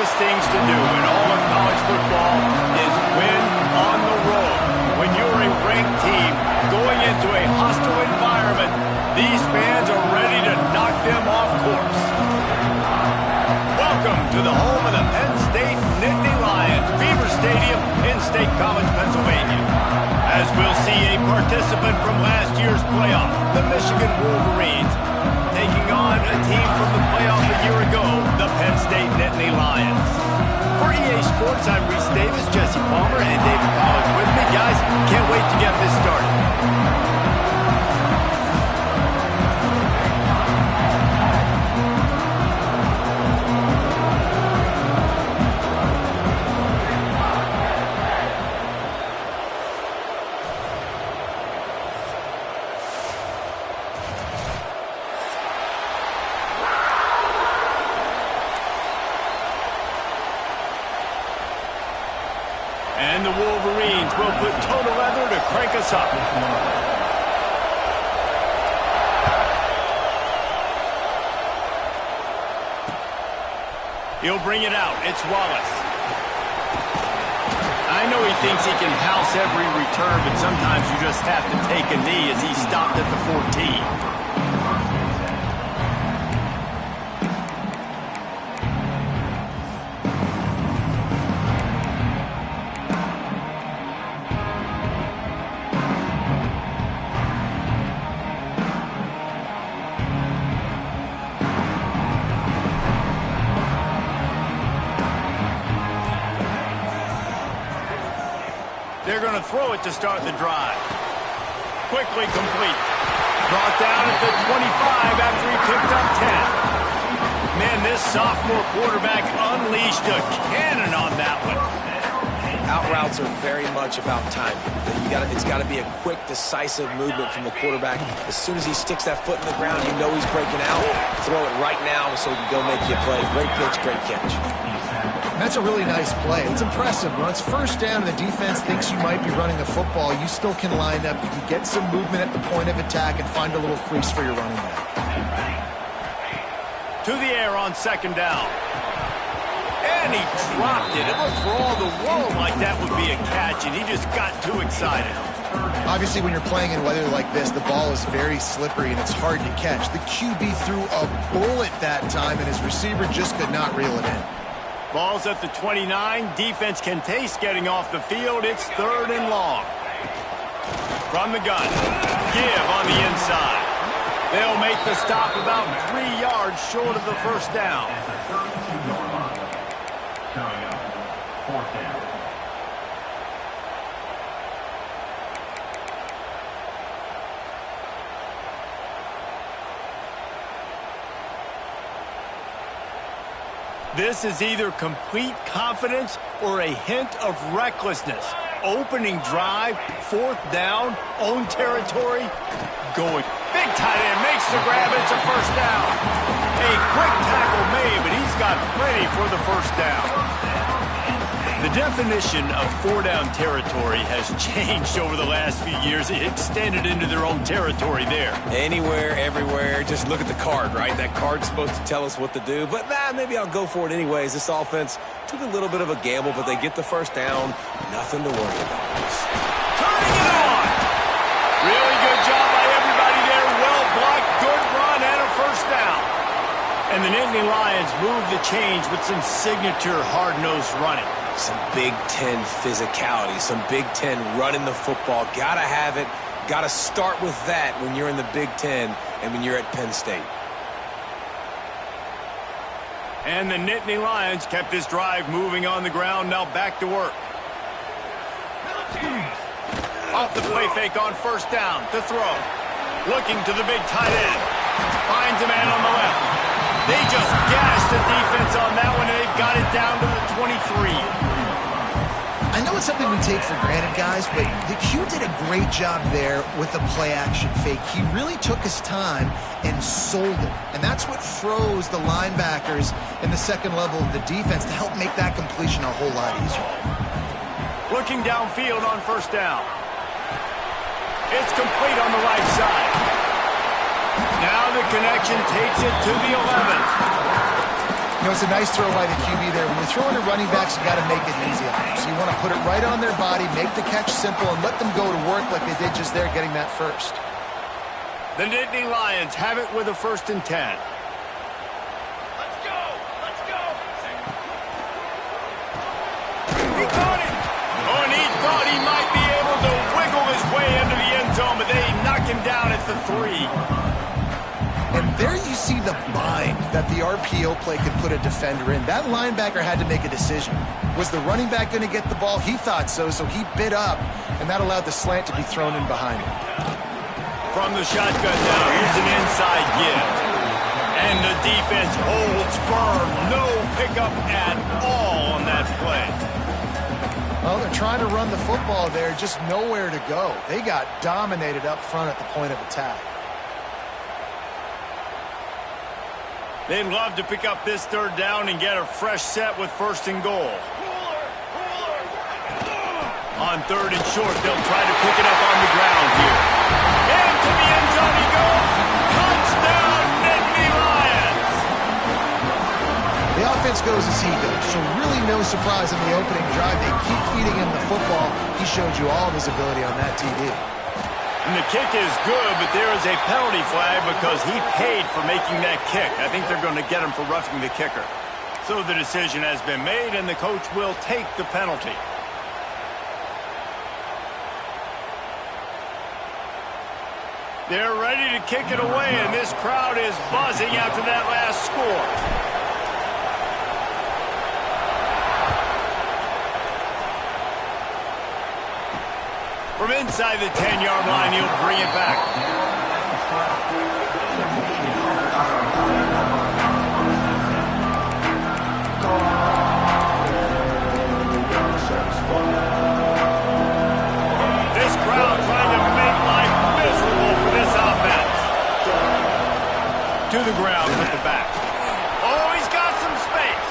toughest things to do in all of college football is win on the road. When you're a ranked team going into a hostile environment, these fans are ready to knock them off course. Welcome to the home of the Penn State Nittany Lions, Beaver Stadium in State College, Pennsylvania. As we'll see a participant from last year's playoff, the Michigan Wolverines, taking on a team from the playoff a year ago, the Penn State Nittany Lions. For EA Sports, I'm Reese Davis, Jesse Palmer, and David Collins with me. Guys, can't wait to get this started. And the Wolverines will put total leather to crank us up. He'll bring it out. It's Wallace. I know he thinks he can house every return, but sometimes you just have to take a knee as he stopped at the 14. They're going to throw it to start the drive. Quickly complete. Brought down at the 25 after he picked up 10. Man, this sophomore quarterback unleashed a cannon on that one. Out routes are very much about timing. It's got to be a quick, decisive movement from the quarterback. As soon as he sticks that foot in the ground, you know he's breaking out. Throw it right now so he can go make you a play. Great pitch, great catch. That's a really nice play. It's impressive. When it's first down and the defense thinks you might be running the football, you still can line up. You can get some movement at the point of attack and find a little crease for your running back. To the air on second down. And he dropped it. It looked for all the world like that would be a catch, and he just got too excited. Obviously, when you're playing in weather like this, the ball is very slippery and it's hard to catch. The QB threw a bullet that time, and his receiver just could not reel it in. Ball's at the 29. Defense can taste getting off the field. It's 3rd and long. From the gun. Give on the inside. They'll make the stop about 3 yards short of the first down. This is either complete confidence or a hint of recklessness. Opening drive, 4th down, own territory, going. Big tight end makes the grab. It's a first down. A quick tackle made, but he's got plenty for the first down. The definition of 4-down territory has changed over the last few years. It extended into their own territory there. Anywhere, everywhere, just look at the card, right? That card's supposed to tell us what to do, but maybe I'll go for it anyways. This offense took a little bit of a gamble, but they get the first down. Nothing to worry about. Turning it on! Really good job by everybody there. Well blocked, good run, and a first down. And the Nittany Lions move the change with some signature hard-nosed running. Some Big Ten physicality, some Big Ten running the football. Gotta have it. Gotta start with that when you're in the Big Ten and when you're at Penn State. And the Nittany Lions kept this drive moving on the ground. Now back to work. Off the play fake on first down. To throw. Looking to the big tight end. Finds a man on the left. They just gashed the defense on that one, and they've got it down to the 23. I know it's something we take for granted, guys, but the Q did a great job there with the play-action fake. He really took his time and sold it, and that's what froze the linebackers in the second level of the defense to help make that completion a whole lot easier. Looking downfield on first down. It's complete on the right side. Now the connection takes it to the 11. You know, it's a nice throw by the QB there. When you're throwing to running backs, you got to make it easy on them. So you want to put it right on their body, make the catch simple, and let them go to work like they did just there, getting that first. The Nittany Lions have it with a 1st and 10. Let's go! Let's go! He caught it! Oh, and he thought he might be able to wiggle his way into the end zone, but they knock him down at the 3. And there you see the bind that the RPO play could put a defender in. That linebacker had to make a decision. Was the running back going to get the ball? He thought so, so he bit up, and that allowed the slant to be thrown in behind him. From the shotgun now, here's an inside give. And the defense holds firm. No pickup at all on that play. Well, they're trying to run the football there, just nowhere to go. They got dominated up front at the point of attack. They'd love to pick up this 3rd down and get a fresh set with 1st and goal. On 3rd and short, they'll try to pick it up on the ground here. Into the end zone he goes. Touchdown, Nittany Lions! The offense goes as he goes, so really no surprise in the opening drive. They keep feeding him the football. He showed you all of his ability on that TD. And the kick is good, but there is a penalty flag because he paid for making that kick. I think they're going to get him for roughing the kicker. So the decision has been made, and the coach will take the penalty. They're ready to kick it away, and this crowd is buzzing after that last score. From inside the 10-yard line, he'll bring it back. This crowd trying to make life miserable for this offense. To the ground with the back. Oh, he's got some space.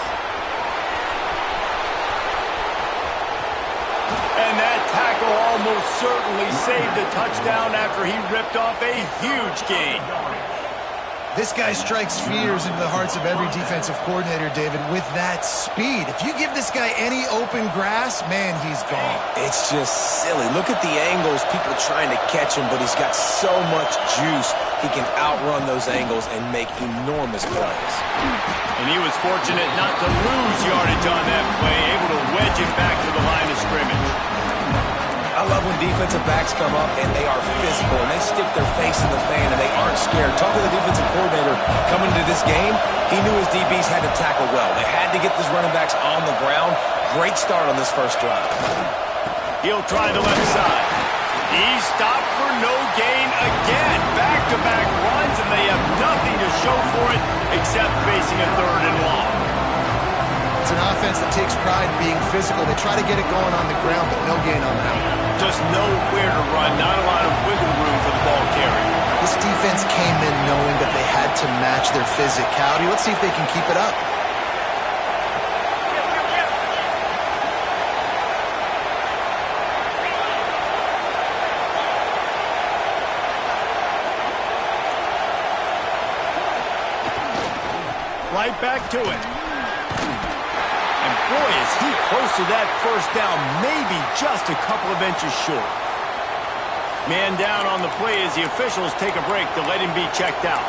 And that tackle almost certainly saved a touchdown after he ripped off a huge gain. This guy strikes fears into the hearts of every defensive coordinator, David, with that speed. If you give this guy any open grass, man, he's gone. It's just silly. Look at the angles, people trying to catch him, but he's got so much juice. He can outrun those angles and make enormous plays. And he was fortunate not to lose yardage on that play, able to wedge it back to the line of scrimmage. I love when defensive backs come up and they are physical and they stick their face in the fan and they aren't scared. Talk to the defensive coordinator coming into this game. He knew his DBs had to tackle well. They had to get these running backs on the ground. Great start on this first drive. He'll try the left side. He's stopped for no gain again. Back-to-back runs, and they have nothing to show for it except facing a 3rd and long. It's an offense that takes pride in being physical. They try to get it going on the ground, but no gain on that one. Just nowhere to run, not a lot of wiggle room for the ball carrier. This defense came in knowing that they had to match their physicality. Let's see if they can keep it up. Right back to it. And boy, is he close to that 1st down, maybe just a couple of inches short. Man down on the play as the officials take a break to let him be checked out.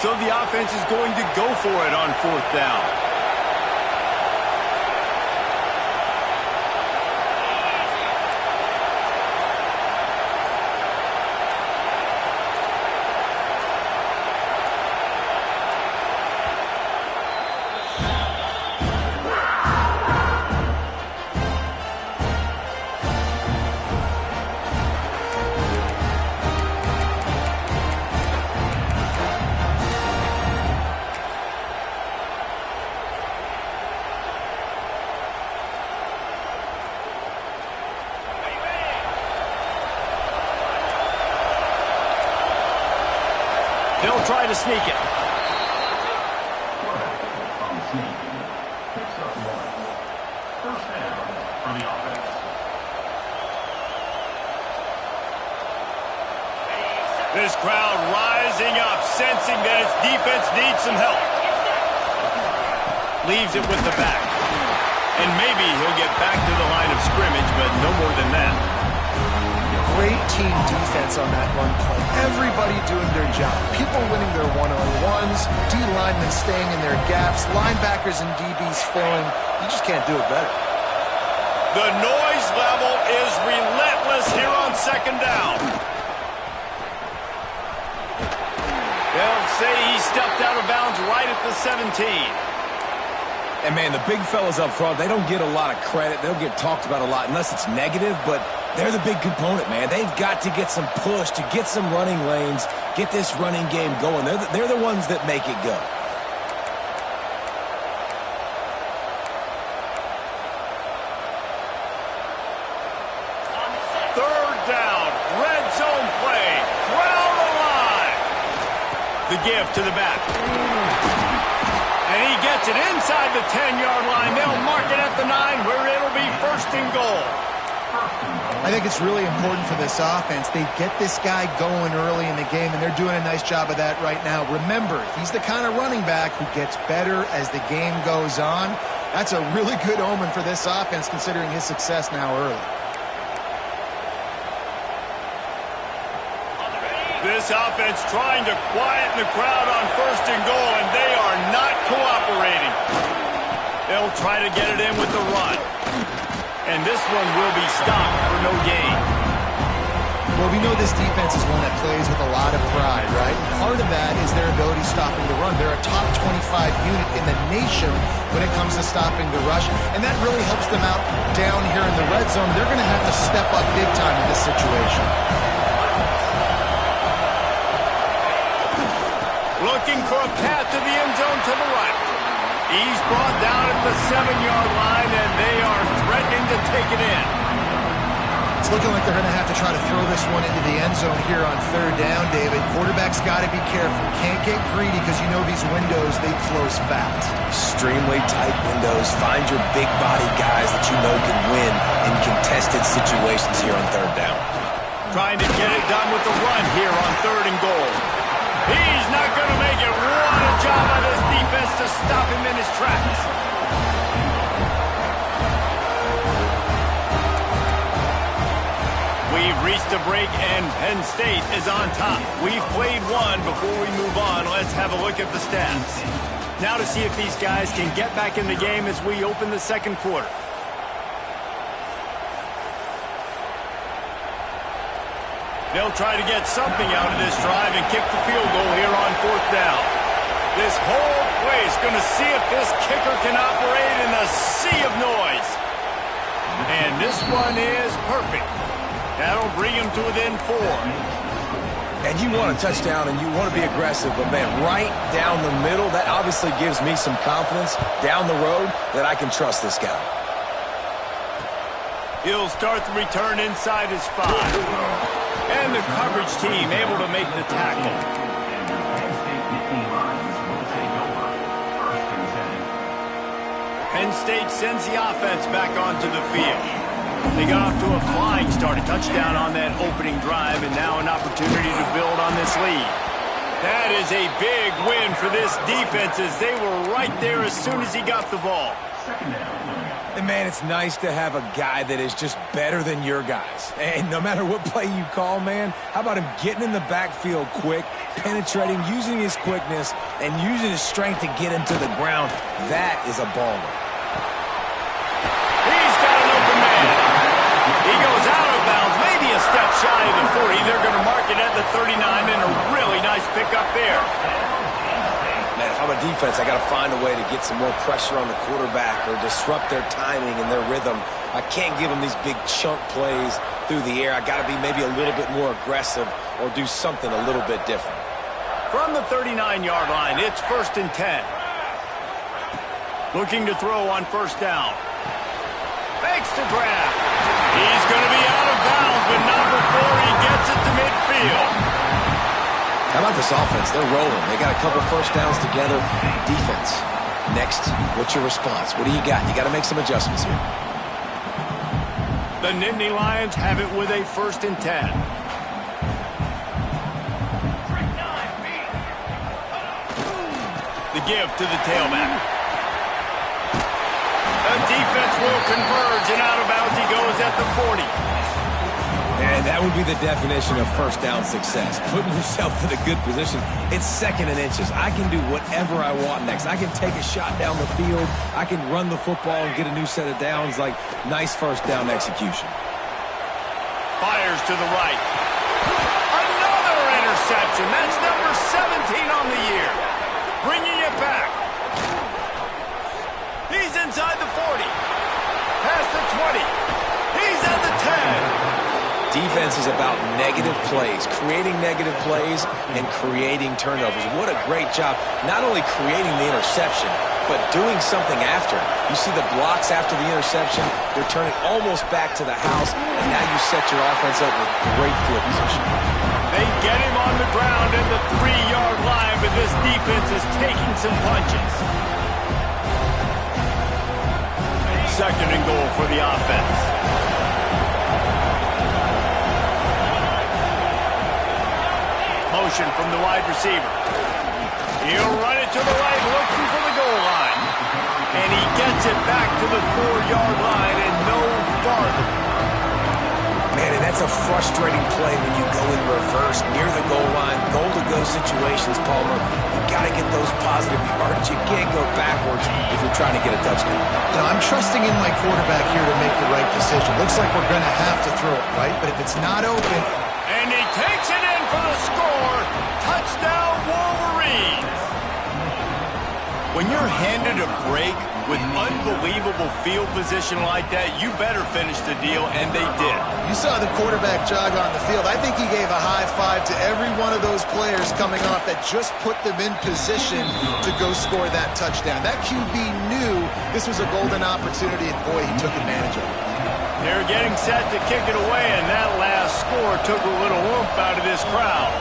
So the offense is going to go for it on 4th down. They'll try to sneak it. this crowd rising up, sensing that its defense needs some help. Leaves it with the back. And maybe he'll get back to the line of scrimmage, but no more than that. Great team defense on that run play. Everybody doing their job. People winning their one-on-ones, D linemen staying in their gaps, linebackers and DBs filling. You just can't do it better. The noise level is relentless here on second down. They'll say he stepped out of bounds right at the 17. And, man, the big fellas up front, they don't get a lot of credit. They'll get talked about a lot unless it's negative, but they're the big component, man. They've got to get some push, to get some running lanes, get this running game going. They're the ones that make it go. Third down, red zone play, crowd alive. The give to the back. And he gets it inside the 10-yard line. They'll mark it at the 9 where it'll be first and goal. I think it's really important for this offense. They get this guy going early in the game, and they're doing a nice job of that right now. Remember, he's the kind of running back who gets better as the game goes on. That's a really good omen for this offense, considering his success now early. This offense trying to quieten the crowd on first and goal, and they are not cooperating. They'll try to get it in with the run. And this one will be stopped for no gain. Well, we know this defense is one that plays with a lot of pride, right? Part of that is their ability stopping the run. They're a top 25 unit in the nation when it comes to stopping the rush, and that really helps them out down here in the red zone. They're going to have to step up big time in this situation. Looking for a path to the end zone to the right. He's brought down at the 7-yard line, and they are threatening to take it in. It's looking like they're going to have to try to throw this one into the end zone here on third down, David. Quarterback's got to be careful. Can't get greedy because you know these windows, they close fast. Extremely tight windows. Find your big body guys that you know can win in contested situations here on third down. Trying to get it done with the run here on third and goal. He's not going to make it. What a job by this defense to stop him in his tracks. We've reached a break, and Penn State is on top. We've played one. Before we move on, let's have a look at the stats. Now to see if these guys can get back in the game as we open the second quarter. They'll try to get something out of this drive and kick the field goal here on fourth down. This whole place going to see if this kicker can operate in a sea of noise. And this one is perfect. That'll bring him to within 4. And you want a touchdown and you want to be aggressive, but, man, right down the middle, that obviously gives me some confidence down the road that I can trust this guy. He'll start the return inside his 5. And the coverage team able to make the tackle. Penn State sends the offense back onto the field. They got off to a flying start, a touchdown on that opening drive, and now an opportunity to build on this lead. That is a big win for this defense as they were right there as soon as he got the ball. And, man, it's nice to have a guy that is just better than your guys. And no matter what play you call, man, how about him getting in the backfield quick, penetrating, using his quickness, and using his strength to get him to the ground? That is a baller. He's got an open man. He goes out of bounds, maybe a step shy of the 40. They're going to mark it at the 39, and a really nice pickup there. Man, if I'm a defense, I got to find a way to get some more pressure on the quarterback or disrupt their timing and their rhythm. I can't give them these big chunk plays through the air. I got to be maybe a little bit more aggressive or do something a little bit different. From the 39-yard line, it's first and 10. Looking to throw on first down. Fakes the grab. He's going to be out of bounds, but not before he gets it to midfield. How about this offense? They're rolling. They got a couple first downs together. Defense. Next, what's your response? What do you got? You got to make some adjustments here. The Nittany Lions have it with a first and 10. give to the tailback. The defense will converge, and out of bounds he goes at the 40. And that would be the definition of first down success. Putting yourself in a good position. It's 2nd and inches. I can do whatever I want next. I can take a shot down the field. I can run the football and get a new set of downs. Like, nice first down execution. Fires to the right. Another interception. That's number 17 on the year. Bringing it back. He's inside the 40. Past the 20. He's at the 10. Defense is about negative plays, creating negative plays and creating turnovers. What a great job, not only creating the interception, but doing something after. You see the blocks after the interception, returning almost back to the house, and now you set your offense up with great field position. They get him on the ground at the 3-yard line, but this defense is taking some punches. 2nd and goal for the offense. Motion from the wide receiver. He'll run it to the right, looking for the goal line. And he gets it back to the 4-yard line and no farther. Man, and that's a frustrating play when you go in reverse near the goal line. Goal-to-go situations, Palmer. You got to get those positive yards. You can't go backwards if you're trying to get a touchdown. Now, I'm trusting in my quarterback here to make the right decision. Looks like we're going to have to throw it, right? But if it's not open... And he takes it in for the score. Touchdown, Wolverines. When you're handed a break with unbelievable field position like that, you better finish the deal, and they did. You saw the quarterback jog on the field. I think he gave a high five to every one of those players coming off that just put them in position to go score that touchdown. That QB knew this was a golden opportunity, and boy, he took advantage of it. They're getting set to kick it away, and that last score took a little oomph out of this crowd.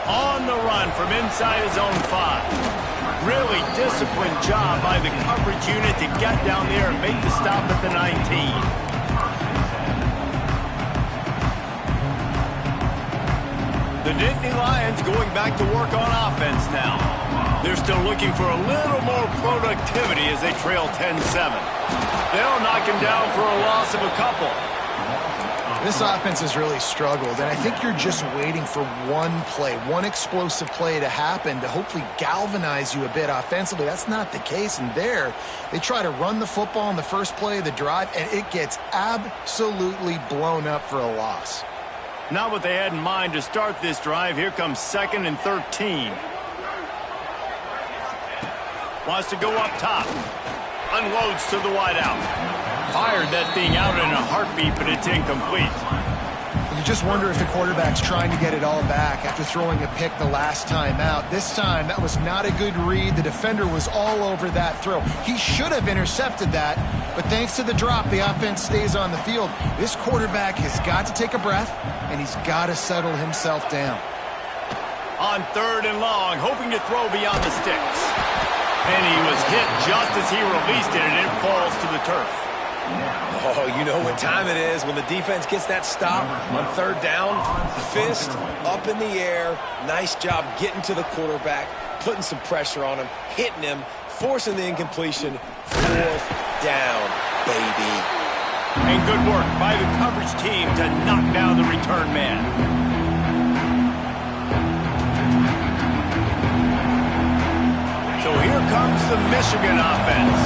On the run from inside his own 5. Really disciplined job by the coverage unit to get down there and make the stop at the 19. The Nittany Lions going back to work on offense now. They're still looking for a little more productivity as they trail 10-7. They'll knock him down for a loss of a couple. This offense has really struggled, and I think you're just waiting for one play, one explosive play to happen to hopefully galvanize you a bit offensively. That's not the case, and there they try to run the football in the first play of the drive, and it gets absolutely blown up for a loss. Not what they had in mind to start this drive. Here comes 2nd and 13. Wants to go up top. Unloads to the wideout. Fired that thing out in a heartbeat, but it's incomplete. You just wonder if the quarterback's trying to get it all back after throwing a pick the last time out. This time, that was not a good read. The defender was all over that throw. He should have intercepted that, but thanks to the drop, the offense stays on the field. This quarterback has got to take a breath, and he's got to settle himself down. On 3rd and long, hoping to throw beyond the sticks. And he was hit just as he released it, and it falls to the turf. Oh, you know what time it is when the defense gets that stop on 3rd down. Fist up in the air. Nice job getting to the quarterback, putting some pressure on him, hitting him, forcing the incompletion. 4th down, baby. And good work by the coverage team to knock down the return man. So here comes the Michigan offense.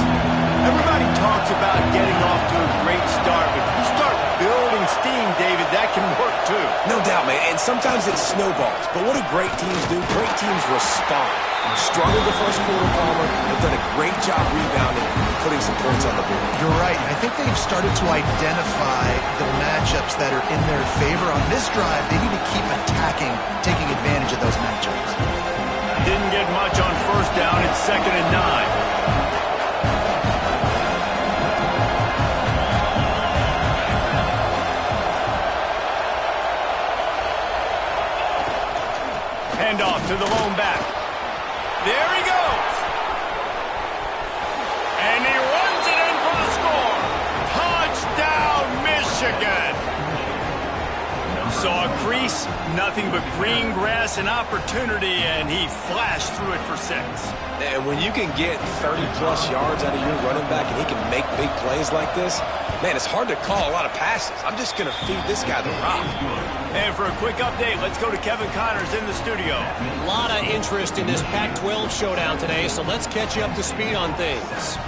Everybody talks about getting off to a great start, but if you start building steam, David, that can work too. No doubt, man, and sometimes it snowballs. But what do great teams do? Great teams respond. Struggled the first quarter, Palmer. They've done a great job rebounding and putting some points on the board. You're right. I think they've started to identify the matchups that are in their favor. On this drive, they need to keep attacking, taking advantage of those matchups. Didn't get much on 1st down. It's 2nd and 9. Handoff to the lone back. There he goes. And he runs it in for the score. Touchdown, Michigan. Saw a crease, nothing but green grass and opportunity, and he flashed through it for 6. And when you can get 30-plus yards out of your running back and he can make big plays like this, man, it's hard to call a lot of passes. I'm just going to feed this guy the rock. And for a quick update, let's go to Kevin Connors in the studio. A lot of interest in this Pac-12 showdown today, so let's catch you up to speed on things.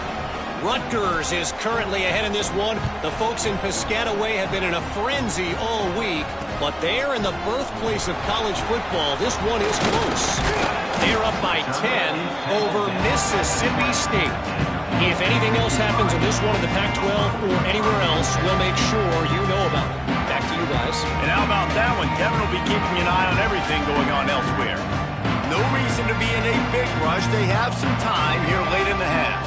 Rutgers is currently ahead in this one. The folks in Piscataway have been in a frenzy all week, but they're in the birthplace of college football. This one is close. They're up by 10 over Mississippi State. If anything else happens in this one in the Pac-12 or anywhere else, we'll make sure you know about it. Back to you guys. And how about that one? Kevin will be keeping an eye on everything going on elsewhere. No reason to be in a big rush. They have some time here late in the half.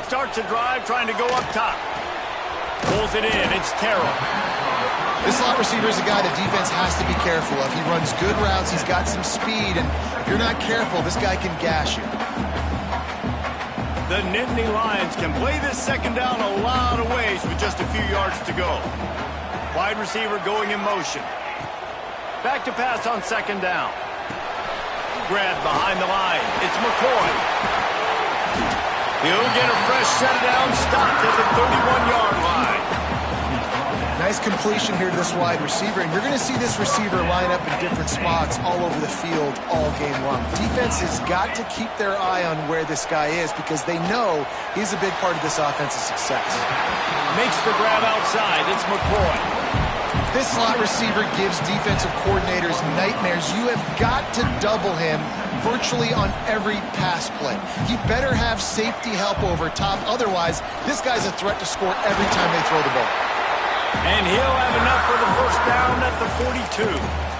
Starts a drive trying to go up top. Pulls it in. It's Terrell. This slot receiver is a guy the defense has to be careful of. He runs good routes. He's got some speed, and if you're not careful, this guy can gash you. The Nittany Lions can play this second down a lot of ways with just a few yards to go. Wide receiver going in motion. Back to pass on second down. Grab behind the line. It's McCoy. He'll get a fresh set down, stopped at the 31-yard line. Nice completion here to this wide receiver, and you're going to see this receiver line up in different spots all over the field all game long. Defense has got to keep their eye on where this guy is because they know he's a big part of this offense's success. Makes the grab outside. It's McCoy. This slot receiver gives defensive coordinators nightmares. You have got to double him virtually on every pass play. He better have safety help over top. Otherwise, this guy's a threat to score every time they throw the ball. And he'll have enough for the first down at the 42.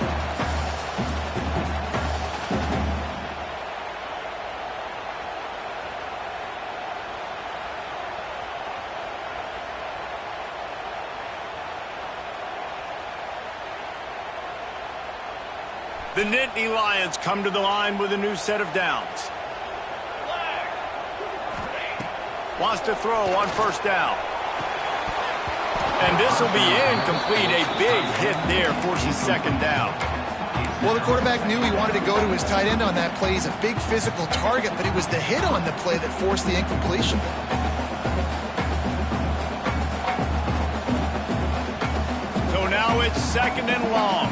The Nittany Lions come to the line with a new set of downs. Wants to throw on first down. And this will be incomplete. A big hit there forces second down. Well, the quarterback knew he wanted to go to his tight end on that play. He's a big physical target, but it was the hit on the play that forced the incompletion. So now it's second and long.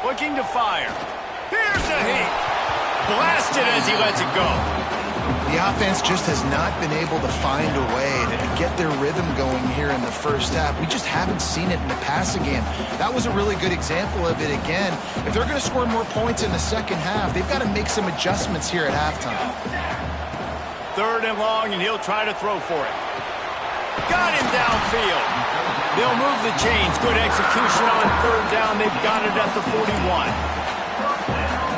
Looking to fire. Here's a hit. Blasted as he lets it go. The offense just has not been able to find a way to get their rhythm going here in the first half. We just haven't seen it in the passing game. That was a really good example of it again. If they're going to score more points in the second half, they've got to make some adjustments here at halftime. Third and long, and he'll try to throw for it. Got him downfield. They'll move the chains. Good execution on third down. They've got it at the 41.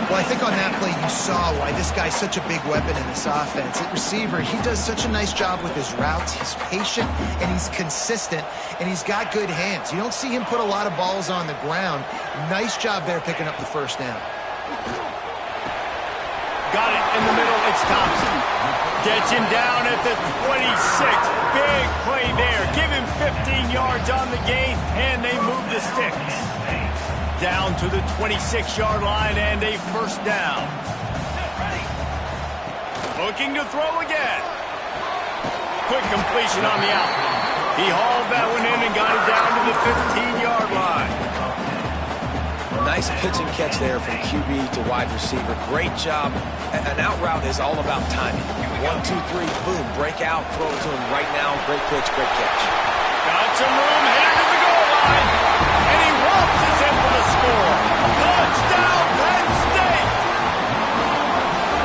Well, I think on that play you saw why this guy's such a big weapon in this offense. At receiver, he does such a nice job with his routes. He's patient, and he's consistent, and he's got good hands. You don't see him put a lot of balls on the ground. Nice job there picking up the first down. Got it in the middle. It's Thompson. Gets him down at the 26. Big play there. Give him 15 yards on the gain, and they move the sticks. Down to the 26-yard line and a first down. Looking to throw again. Quick completion on the out. He hauled that one in and got it down to the 15-yard line. Nice pitch and catch there from QB to wide receiver. Great job. An out route is all about timing. 1, 2, 3, boom, break out, throw it to him right now. Great pitch, great catch. Got some room, headed to the goal line. And he waltzes in for the score. Touchdown, Penn State!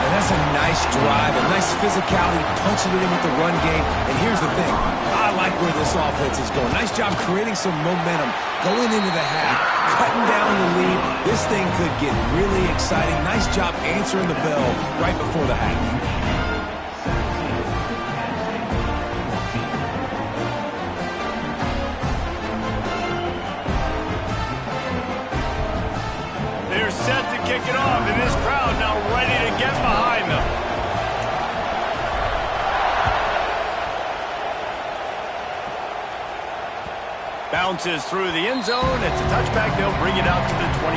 And that's a nice drive, a nice physicality, punching it in with the run game. And here's the thing. I like where this offense is going. Nice job creating some momentum going into the half, cutting down the lead. This thing could get really exciting. Nice job answering the bell right before the half. Set to kick it off, and this crowd now ready to get behind them. bounces through the end zone. It's a touchback. They'll bring it out to the 25.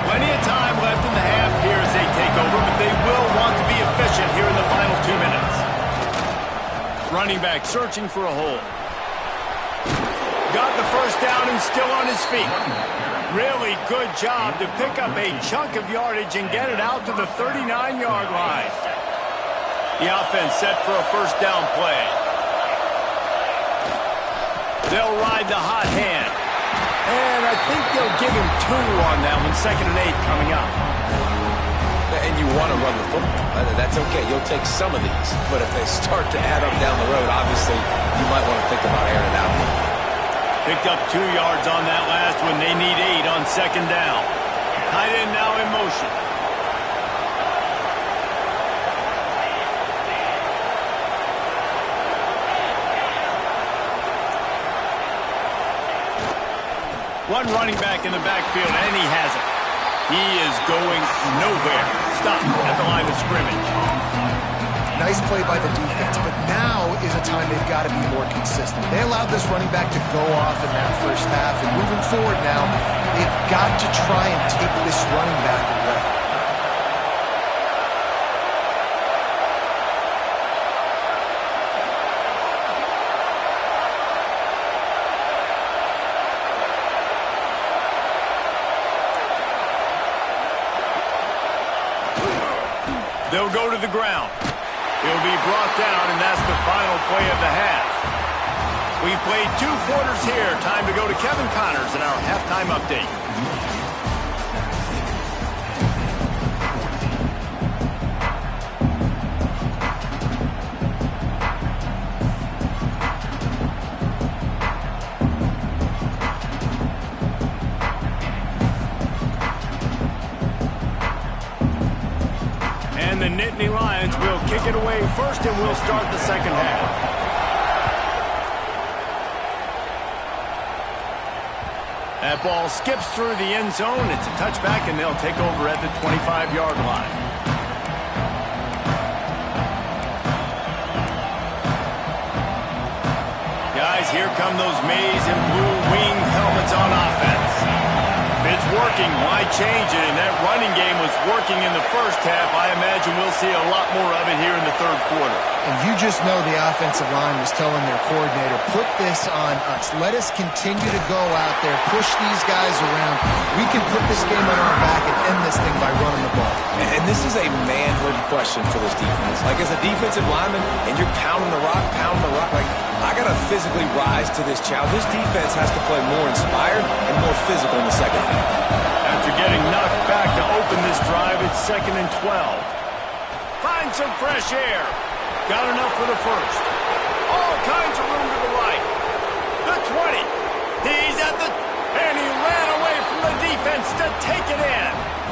Plenty of time left in the half here as they take over, but they will want to be efficient here in the final 2 minutes. Running back searching for a hole. Got the first down and still on his feet. Really good job to pick up a chunk of yardage and get it out to the 39-yard line. The offense set for a first down play. They'll ride the hot hand. And I think they'll give him 2 on that one. 2nd and 8 coming up. And you want to run the football. That's okay. You'll take some of these. But if they start to add up down the road, obviously, you might want to think about airing it out. Picked up 2 yards on that last one. They need 8 on 2nd down. Tight end now in motion. One running back in the backfield, and he has it. He is going nowhere. Stop at the line of scrimmage. Nice play by the defense, but now is a time they've got to be more consistent. They allowed this running back to go off in that first half, and moving forward now, they've got to try and take this running back away. They'll go to the ground. He'll be brought down, and that's the final play of the half. We've played 2 quarters here. Time to go to Kevin Connors in our halftime update. And the Nittany Lions will kick it away first, and we'll start the second half. That ball skips through the end zone. It's a touchback, and they'll take over at the 25-yard line. Guys, here come those maize and blue wing helmets on offense. If it's working, why change it? And that running game was working in the first half. I imagine we'll see a lot more of it here in the third quarter. And you just know the offensive line was telling their coordinator, put this on us. Let us continue to go out there, push these guys around. We can put this game on our back and end this thing by running the ball. And this is a manhood question for this defense. Like, as a defensive lineman, and you're pounding the rock, like, I got to physically rise to this challenge. This defense has to play more inspired and more physical in the second half. After getting knocked back to open this drive, it's 2nd and 12. Find some fresh air. Got enough for the first. All kinds of room to the right. The 20. He's at the... And he ran away from the defense to take it in.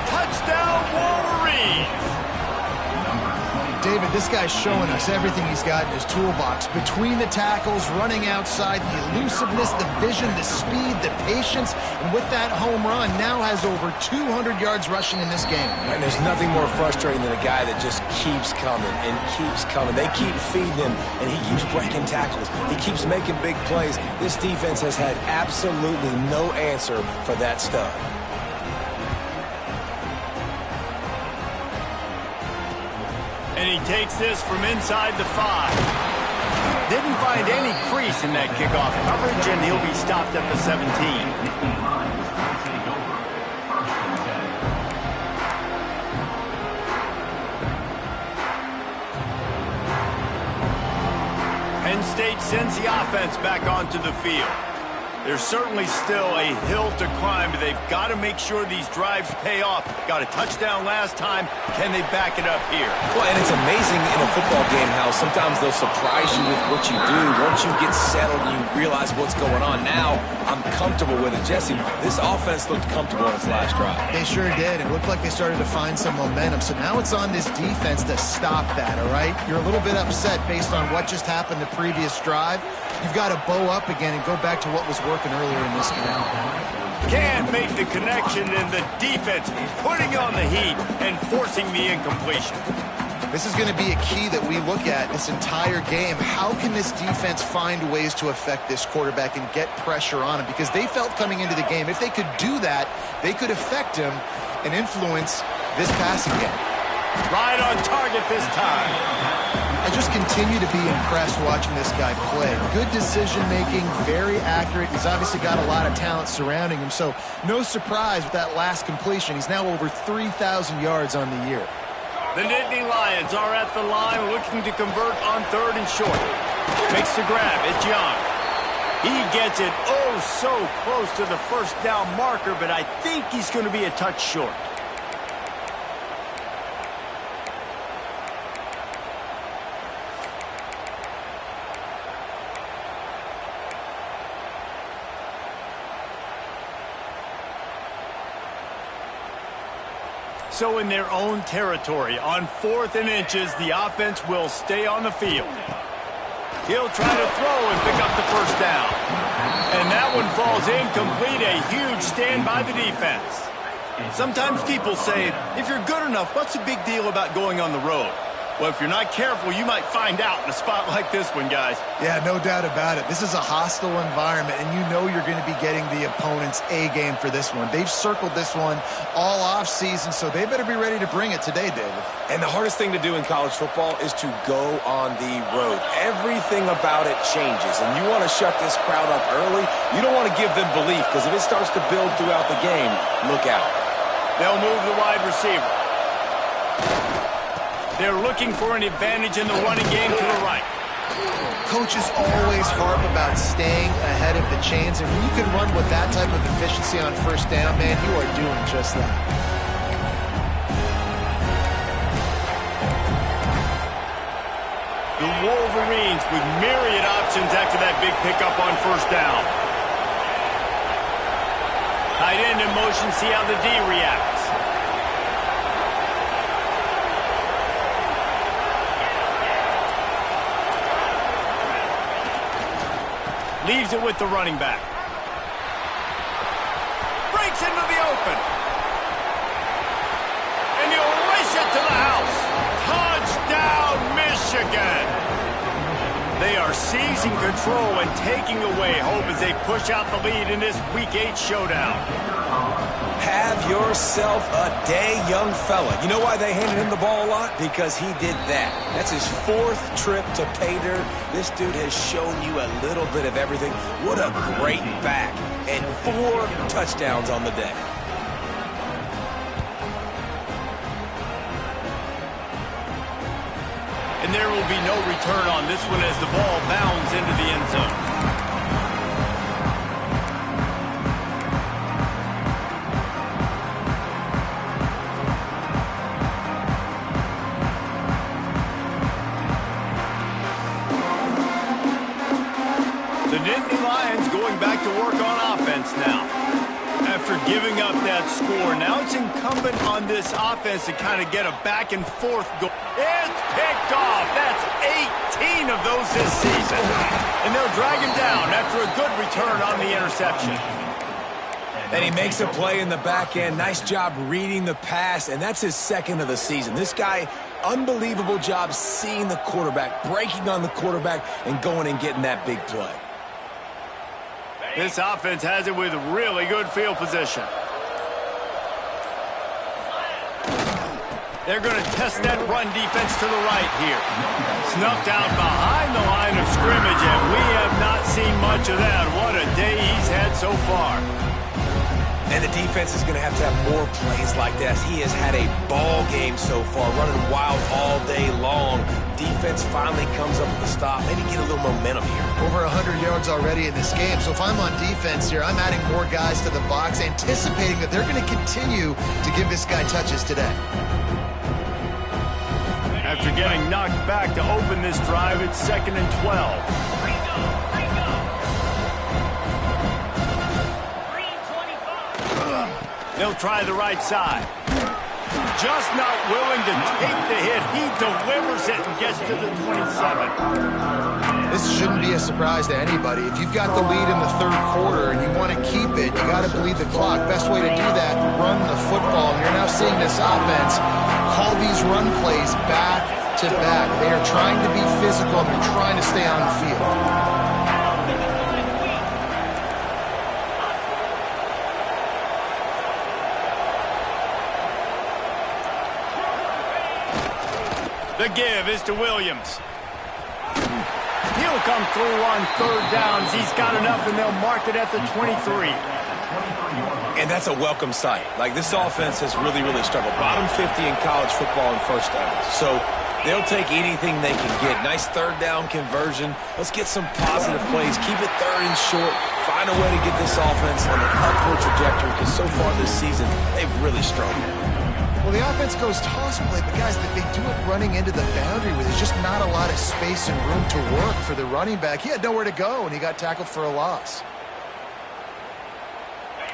Touchdown, Wolverines. David, this guy's showing us everything he's got in his toolbox. Between the tackles, running outside, the elusiveness, the vision, the speed, the patience, and with that home run, now has over 200 yards rushing in this game. And there's nothing more frustrating than a guy that just keeps coming and keeps coming. They keep feeding him, and he keeps breaking tackles. He keeps making big plays. This defense has had absolutely no answer for that stud. And he takes this from inside the 5. Didn't find any crease in that kickoff coverage, and he'll be stopped at the 17. Penn State sends the offense back onto the field. There's certainly still a hill to climb, but they've got to make sure these drives pay off. Got a touchdown last time. Can they back it up here? Well, and it's amazing in a football game how sometimes they'll surprise you with what you do. Once you get settled and you realize what's going on, now I'm comfortable with it. Jesse, this offense looked comfortable in its last drive. They sure did. It looked like they started to find some momentum. So now it's on this defense to stop that, all right? You're a little bit upset based on what just happened the previous drive. You've got to bow up again and go back to what was working earlier in this game. Can't make the connection, and the defense putting on the heat and forcing the incompletion. This is going to be a key that we look at this entire game. How can this defense find ways to affect this quarterback and get pressure on him? Because they felt coming into the game, if they could do that, they could affect him and influence this passing game. Right on target this time. I just continue to be impressed watching this guy play. Good decision-making, very accurate. He's obviously got a lot of talent surrounding him, so no surprise with that last completion. He's now over 3,000 yards on the year. The Nittany Lions are at the line looking to convert on 3rd and short. Makes the grab. It's Young. He gets it oh so close to the first down marker, but I think he's going to be a touch short. So in their own territory, on 4th and inches, the offense will stay on the field. He'll try to throw and pick up the first down. And that one falls incomplete, a huge stand by the defense. Sometimes people say, if you're good enough, what's the big deal about going on the road? Well, if you're not careful, you might find out in a spot like this one, guys. Yeah, no doubt about it. This is a hostile environment, and you know you're going to be getting the opponent's A-game for this one. They've circled this one all off-season, so they better be ready to bring it today, David. And the hardest thing to do in college football is to go on the road. Everything about it changes, and you want to shut this crowd up early. You don't want to give them belief, because if it starts to build throughout the game, look out. They'll move the wide receiver. They're looking for an advantage in the running game to the right. Coaches always harp about staying ahead of the chains, and when you can run with that type of efficiency on first down, man, you are doing just that. The Wolverines with myriad options after that big pickup on first down. Tight end in motion, see how the D reacts. Leaves it with the running back. Breaks into the open. And he'll race it to the house. Touchdown, Michigan. They are seizing control and taking away hope as they push out the lead in this Week 8 showdown. Have yourself a day, young fella. You know why they handed him the ball a lot? Because he did that. That's his 4th trip to pay dirt. This dude has shown you a little bit of everything. What a great back. And 4 touchdowns on the day. And there will be no return on this one as the ball bounds into the end zone. The Nittany Lions going back to work on offense now. After giving up that score, now it's incumbent on this offense to kind of get a back and forth goal. It's picked off. That's 18 of those this season. And they'll drag him down after a good return on the interception. And he makes a play in the back end. Nice job reading the pass, and that's his 2nd of the season. This guy, unbelievable job seeing the quarterback, breaking on the quarterback, and going and getting that big play. This offense has it with really good field position. They're going to test that run defense to the right here. Snuffed out behind the line of scrimmage, and we have not seen much of that. What a day he's had so far. And the defense is going to have more plays like that. He has had a ball game so far, running wild all day long. Defense finally comes up with a stop. Maybe get a little momentum here. Over 100 yards already in this game. So if I'm on defense here, I'm adding more guys to the box, anticipating that they're going to continue to give this guy touches today. After getting knocked back to open this drive, it's 2nd and 12. They'll try the right side. Just not willing to take the hit. He delivers it and gets to the 27. This shouldn't be a surprise to anybody. If you've got the lead in the third quarter and you want to keep it, you got to bleed the clock. Best way to do that, run the football. And you're now seeing this offense call these run plays back to back. They are trying to be physical and they're trying to stay on the field. The give is to Williams. He'll come through on third downs. He's got enough, and they'll mark it at the 23. And that's a welcome sight. Like, this offense has really, really struggled. Bottom 50 in college football in first downs. So they'll take anything they can get. Nice third down conversion. Let's get some positive plays. Keep it third and short. Find a way to get this offense on an upward trajectory, because so far this season, they've really struggled. Well, the offense goes toss play, but guys, they do it running into the boundary where there's just not a lot of space and room to work for the running back. He had nowhere to go, and he got tackled for a loss.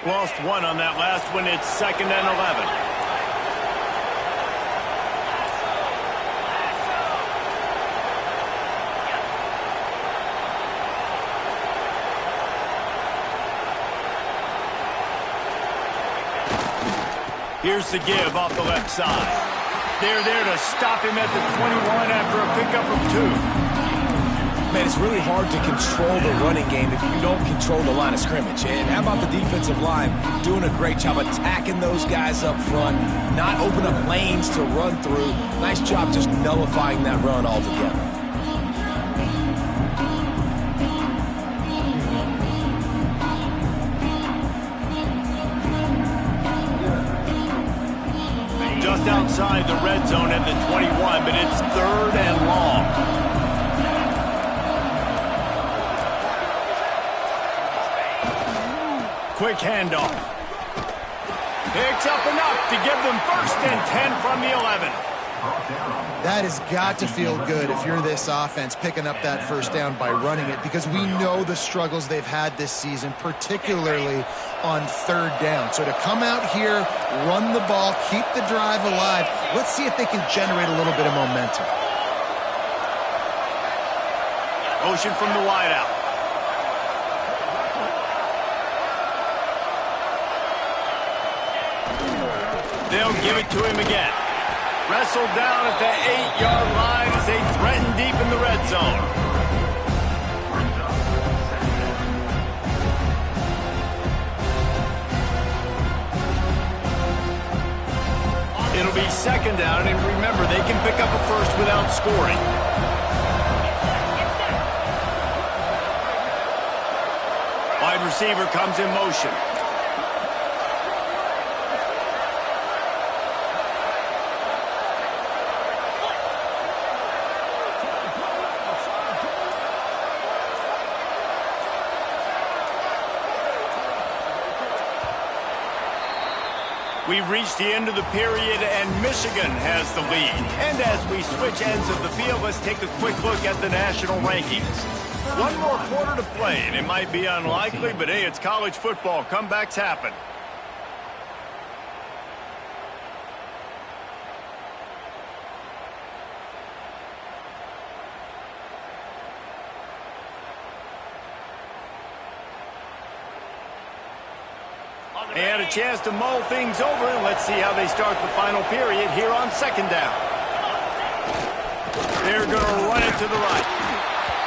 Lost one on that last one. It's 2nd and 11. Here's the give off the left side. They're there to stop him at the 21 after a pickup of 2. Man, it's really hard to control the running game if you don't control the line of scrimmage. And how about the defensive line doing a great job attacking those guys up front, not open up lanes to run through. Nice job just nullifying that run altogether. Just outside the red zone at the 21, but it's 3rd and long. Quick handoff. Picks up enough to give them 1st and 10 from the 11. That has got to feel good if you're this offense picking up that first down by running it, because we know the struggles they've had this season, particularly on third down. So to come out here, run the ball, keep the drive alive, let's see if they can generate a little bit of momentum. Motion from the wideout. They'll give it to him again. Wrestled down at the 8-yard line as they threaten deep in the red zone. It'll be 2nd down, and remember, they can pick up a first without scoring. Wide receiver comes in motion. We've reached the end of the period, and Michigan has the lead. And as we switch ends of the field, let's take a quick look at the national rankings. One more quarter to play, and it might be unlikely, but hey, it's college football. Comebacks happen. They had a chance to mull things over, and let's see how they start the final period here on 2nd down. They're going to run it to the right.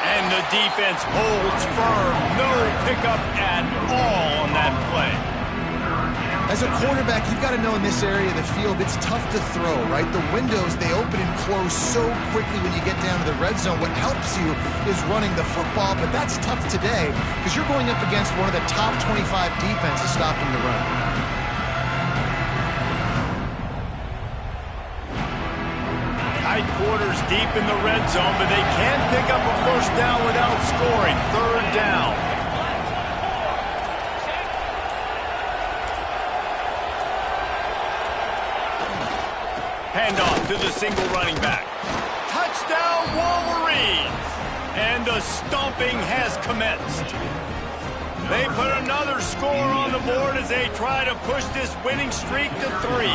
And the defense holds firm. No pickup at all on that play. As a quarterback, you've got to know in this area of the field, it's tough to throw, right? The windows, they open and close so quickly when you get down to the red zone. What helps you is running the football, but that's tough today because you're going up against one of the top 25 defenses stopping the run. Tight quarters deep in the red zone, but they can't pick up a first down without scoring. 3rd down. Handoff to the single running back. Touchdown, Wolverines! And the stomping has commenced. They put another score on the board as they try to push this winning streak to 3.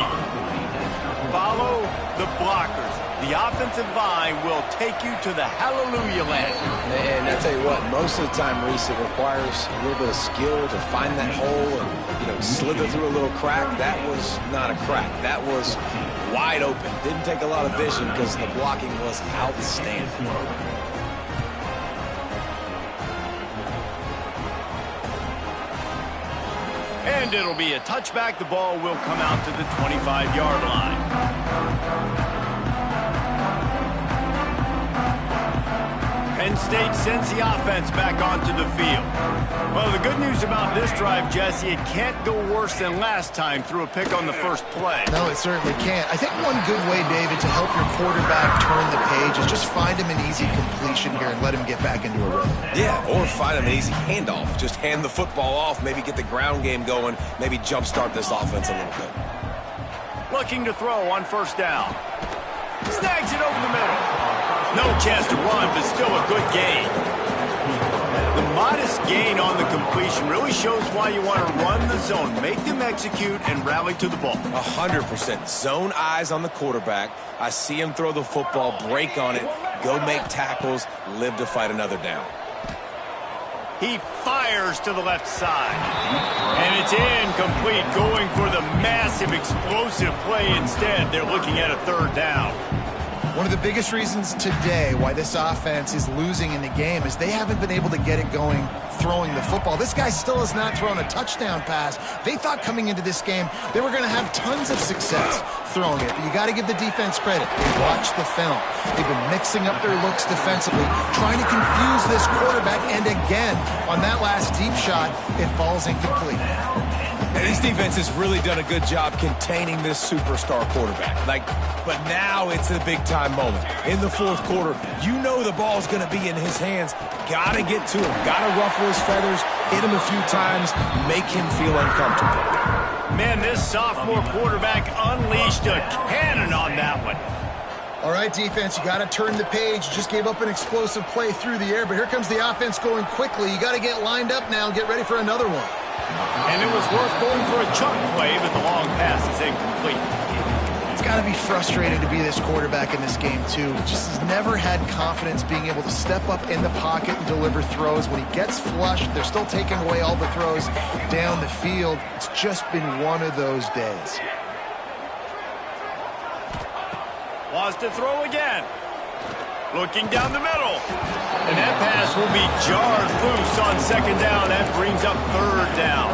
Follow the blockers. The offensive line will take you to the hallelujah land. And I tell you what, most of the time, Reese, it requires a little bit of skill to find that hole and, slither through a little crack. That was not a crack. That was wide open. Didn't take a lot of vision because the blocking was outstanding. And it'll be a touchback. The ball will come out to the 25-yard line. Penn State sends the offense back onto the field. Well, the good news about this drive, Jesse, it can't go worse than last time through a pick on the first play. No, it certainly can't. I think one good way, David, to help your quarterback turn the page is just find him an easy completion here and let him get back into a rhythm. Yeah, or find him an easy handoff. Just hand the football off, maybe get the ground game going, maybe jumpstart this offense a little bit. Looking to throw on first down. Snags it over the middle. No chance to run, but still a good gain. The modest gain on the completion really shows why you want to run the zone. Make them execute and rally to the ball. 100%. Zone eyes on the quarterback. I see him throw the football, break on it, go make tackles, live to fight another down. He fires to the left side. And it's incomplete, going for the massive explosive play instead. They're looking at a third down. One of the biggest reasons today why this offense is losing in the game is they haven't been able to get it going throwing the football. This guy still has not thrown a touchdown pass. They thought coming into this game they were going to have tons of success throwing it. But you got to give the defense credit. They watched the film. They've been mixing up their looks defensively, trying to confuse this quarterback. And again, on that last deep shot, it falls incomplete. And this defense has really done a good job containing this superstar quarterback. But now it's a big-time moment. In the fourth quarter, you know the ball's going to be in his hands. Got to get to him. Got to ruffle his feathers, hit him a few times, make him feel uncomfortable. Man, this sophomore quarterback unleashed a cannon on that one. All right, defense, you got to turn the page. You just gave up an explosive play through the air, but here comes the offense going quickly. You got to get lined up now and get ready for another one. And it was worth going for a chunk play, but the long pass is incomplete. It's got to be frustrating to be this quarterback in this game, too. Just has never had confidence being able to step up in the pocket and deliver throws. When he gets flushed, they're still taking away all the throws down the field. It's just been one of those days. Wants to throw again. Looking down the middle. And that pass will be jarred loose on second down. That brings up third down.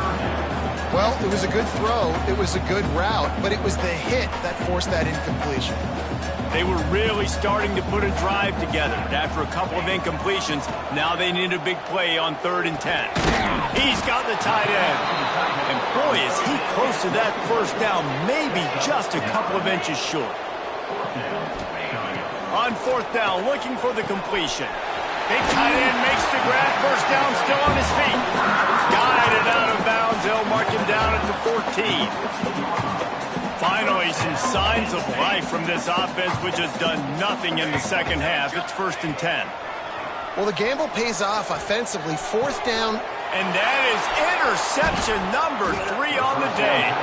Well, it was a good throw. It was a good route, but it was the hit that forced that incompletion. They were really starting to put a drive together. After a couple of incompletions, now they need a big play on 3rd and 10. He's got the tight end. And boy, is he close to that first down, maybe just a couple of inches short. On 4th down, looking for the completion. Big tight end makes the grab. First down, still on his feet. Guided out of bounds. They'll mark him down at the 14. Finally, some signs of life from this offense, which has done nothing in the second half. It's 1st and 10. Well, the gamble pays off offensively. 4th down. And that is interception number 3 on the day.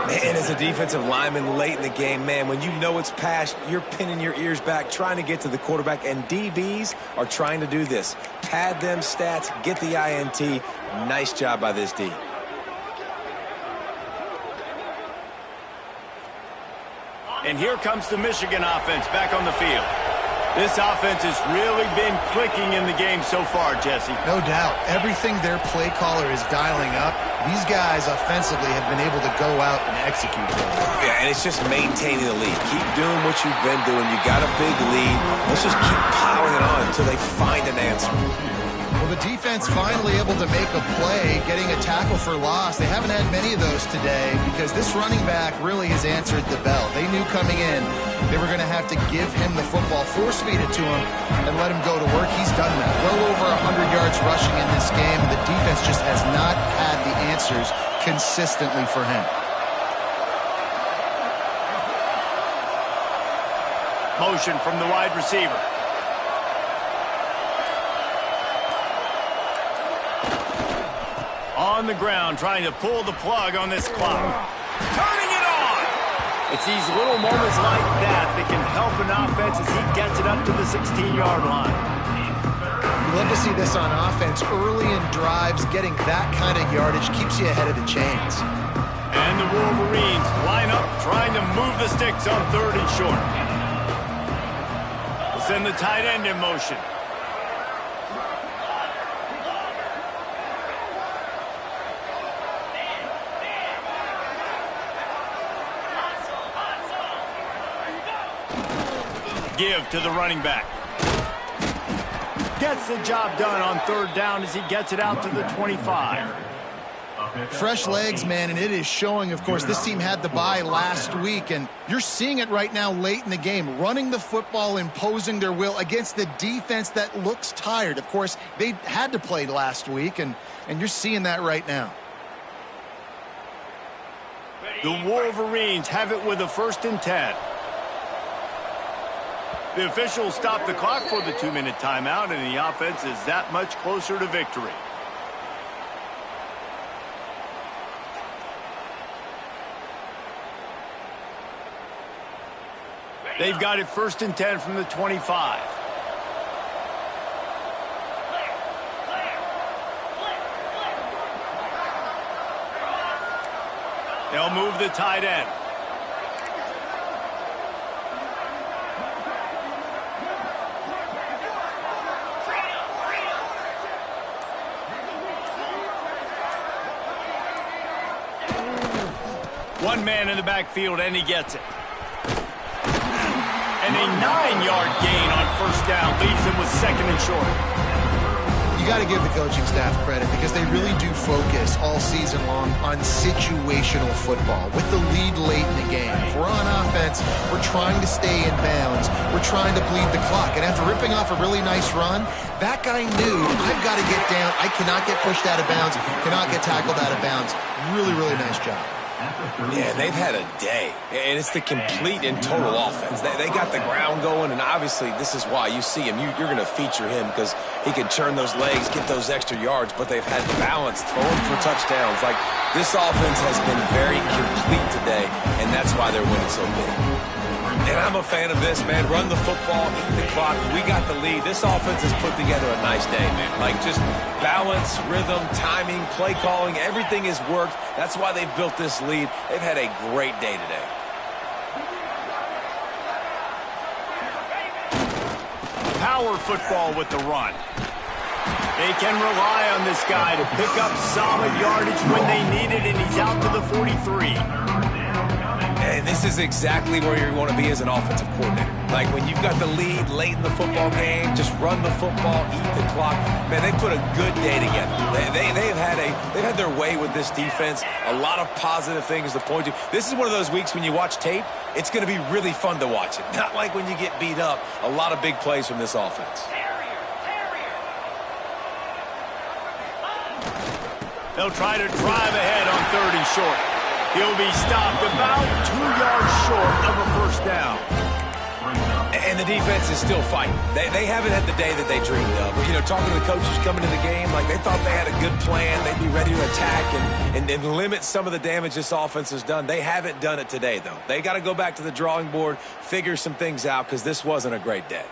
And as a defensive lineman late in the game, man, when you know it's past, you're pinning your ears back, trying to get to the quarterback, and DBs are trying to do this. Pad them stats, get the INT. Nice job by this D. And here comes the Michigan offense back on the field. This offense has really been clicking in the game so far, Jesse. No doubt. Everything their play caller is dialing up, these guys offensively have been able to go out and execute. Yeah, and it's just maintaining the lead. Keep doing what you've been doing. You got a big lead. Let's just keep piling it on until they find an answer. Well, the defense finally able to make a play, getting a tackle for loss. They haven't had many of those today because this running back really has answered the bell. They knew coming in they were going to have to give him the football, force-feed it to him, and let him go to work. He's done that. Well over 100 yards rushing in this game. The defense just has not had the answers consistently for him. Motion from the wide receiver. On the ground, trying to pull the plug on this clock. Turning it on! It's these little moments like that that can help an offense as he gets it up to the 16-yard line. You love to see this on offense. Early in drives, getting that kind of yardage keeps you ahead of the chains. And the Wolverines line up, trying to move the sticks on 3rd and short. We'll send the tight end in motion. Give to the running back. Gets the job done on 3rd down as he gets it out to the 25. Fresh legs, man, and it is showing, of course. This team had the bye last week, and you're seeing it right now late in the game. Running the football, imposing their will against the defense that looks tired. Of course, they had to play last week, and you're seeing that right now. The Wolverines have it with a 1st and 10. The officials stop the clock for the 2-minute timeout, and the offense is that much closer to victory. They've got it 1st and 10 from the 25. They'll move the tight end. One man in the backfield, and he gets it. And a 9-yard gain on 1st down leaves him with 2nd and short. You got to give the coaching staff credit because they really do focus all season long on situational football with the lead late in the game. If we're on offense, we're trying to stay in bounds. We're trying to bleed the clock. And after ripping off a really nice run, that guy knew, I've got to get down. I cannot get pushed out of bounds, cannot get tackled out of bounds. Really, really nice job. Yeah, they've had a day, and it's the complete and total offense. They got the ground going, and obviously this is why you see him. You're going to feature him because he can turn those legs, get those extra yards, but they've had balance, throwing for touchdowns. Like, this offense has been very complete today, and that's why they're winning so big. And I'm a fan of this, man. Run the football, eat the clock. We got the lead. This offense has put together a nice day, man. Like, just balance, rhythm, timing, play calling, everything has worked. That's why they've built this lead. They've had a great day today. Power football with the run. They can rely on this guy to pick up solid yardage when they need it, and he's out to the 43. And this is exactly where you want to be as an offensive coordinator. Like, when you've got the lead late in the football game, just run the football, eat the clock. Man, they put a good day together. They've had their way with this defense. A lot of positive things to point to. This is one of those weeks when you watch tape, it's going to be really fun to watch it. Not like when you get beat up. A lot of big plays from this offense. They'll try to drive ahead on 3rd and short. He'll be stopped about 2 yards short of a 1st down. And the defense is still fighting. They haven't had the day that they dreamed of. You know, talking to the coaches coming to the game, like, they thought they had a good plan. They'd be ready to attack and limit some of the damage this offense has done. They haven't done it today, though. They got to go back to the drawing board, figure some things out, because this wasn't a great day.